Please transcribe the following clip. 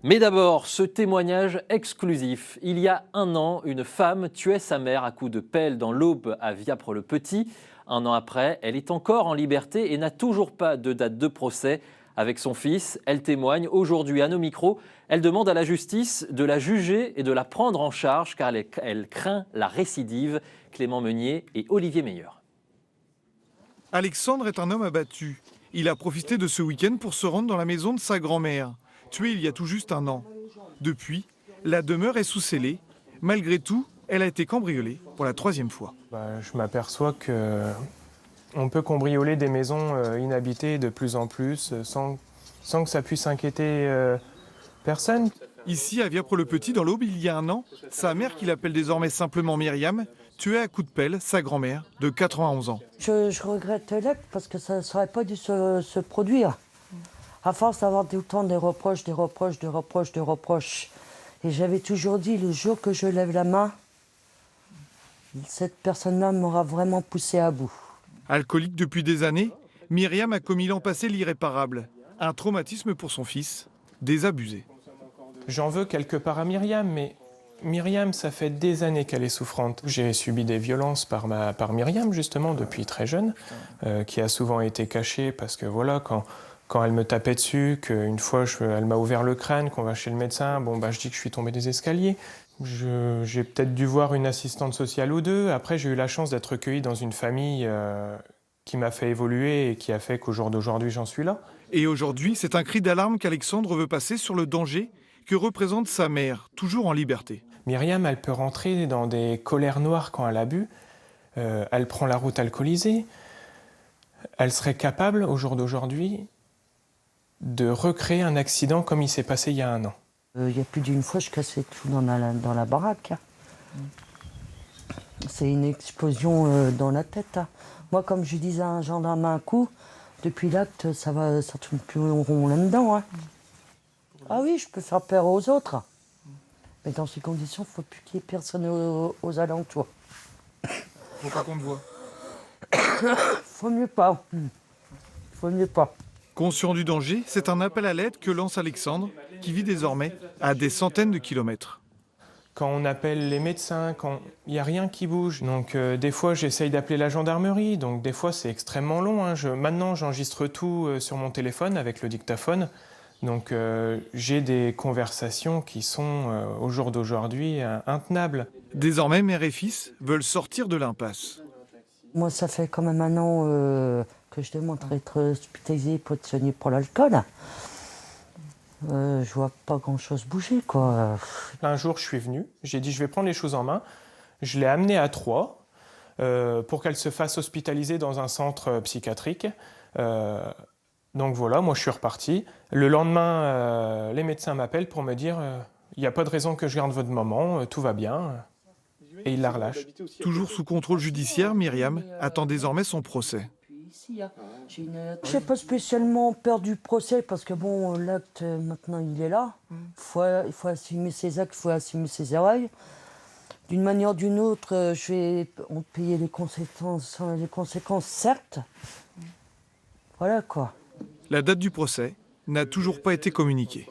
Mais d'abord, ce témoignage exclusif. Il y a un an, une femme tuait sa mère à coups de pelle dans l'Aube à Viapre-le-Petit. Un an après, elle est encore en liberté et n'a toujours pas de date de procès. Avec son fils, elle témoigne aujourd'hui à nos micros. Elle demande à la justice de la juger et de la prendre en charge car elle craint la récidive. Clément Meunier et Olivier Meyer. Alexandre est un homme abattu. Il a profité de ce week-end pour se rendre dans la maison de sa grand-mère, tuée il y a tout juste un an. Depuis, la demeure est sous scellé. Malgré tout, elle a été cambriolée pour la 3e fois. Je m'aperçois qu'on peut cambrioler des maisons inhabitées de plus en plus sans que ça puisse inquiéter personne. Ici, à Viapre-le-Petit, dans l'Aube, il y a un an, sa mère, qu'il appelle désormais simplement Myriam, tuait à coups de pelle sa grand-mère de 91 ans. Je regrette l'acte parce que ça ne serait pas dû se produire. À force d'avoir tout le temps des reproches. Et j'avais toujours dit, le jour que je lève la main, cette personne-là m'aura vraiment poussé à bout. Alcoolique depuis des années, Myriam a commis l'an passé l'irréparable. Un traumatisme pour son fils, désabusé. J'en veux quelque part à Myriam, mais Myriam, ça fait des années qu'elle est souffrante. J'ai subi des violences par Myriam, justement, depuis très jeune, qui a souvent été cachée parce que voilà, quand elle me tapait dessus, qu'une fois elle m'a ouvert le crâne, qu'on va chez le médecin, je dis que je suis tombé des escaliers. J'ai peut-être dû voir une assistante sociale ou deux. Après, j'ai eu la chance d'être recueilli dans une famille qui m'a fait évoluer et qui a fait qu'au jour d'aujourd'hui, j'en suis là. Et aujourd'hui, c'est un cri d'alarme qu'Alexandre veut passer sur le danger que représente sa mère, toujours en liberté. Myriam, elle peut rentrer dans des colères noires quand elle a bu. Elle prend la route alcoolisée. Elle serait capable, au jour d'aujourd'hui, de recréer un accident comme il s'est passé il y a un an. Il y a plus d'une fois, je cassais tout dans la baraque. C'est une explosion dans la tête. Moi, comme je disais à un gendarme un coup, depuis l'acte, ça tourne plus rond là-dedans. Ah oui, je peux faire peur aux autres. Mais dans ces conditions, il ne faut plus qu'il y ait personne aux alentours. Faut pas qu'on te voit. Faut mieux pas. Faut mieux pas. Conscient du danger, c'est un appel à l'aide que lance Alexandre, qui vit désormais à des centaines de kilomètres. Quand on appelle les médecins, il n'y a rien qui bouge. Donc des fois, j'essaye d'appeler la gendarmerie. Donc des fois, c'est extrêmement long. Maintenant, j'enregistre tout sur mon téléphone avec le dictaphone. Donc j'ai des conversations qui sont, au jour d'aujourd'hui, intenables. Désormais, mère et fils veulent sortir de l'impasse. Moi, ça fait quand même un an que je demande à être hospitalisé pour être soigné pour l'alcool. Je vois pas grand-chose bouger, quoi. Un jour, je suis venu, j'ai dit je vais prendre les choses en main. Je l'ai amenée à Troyes pour qu'elle se fasse hospitaliser dans un centre psychiatrique. Donc voilà, moi je suis reparti. Le lendemain, les médecins m'appellent pour me dire il n'y a pas de raison que je garde votre maman, tout va bien. Et ils la relâchent. Toujours sous contrôle judiciaire, Myriam attend désormais son procès. Je n'ai pas spécialement peur du procès parce que bon, l'acte maintenant il est là. Il faut assumer ses actes, il faut assumer ses erreurs. D'une manière ou d'une autre, je vais en payer les conséquences, certes. Voilà quoi. La date du procès n'a toujours pas été communiquée.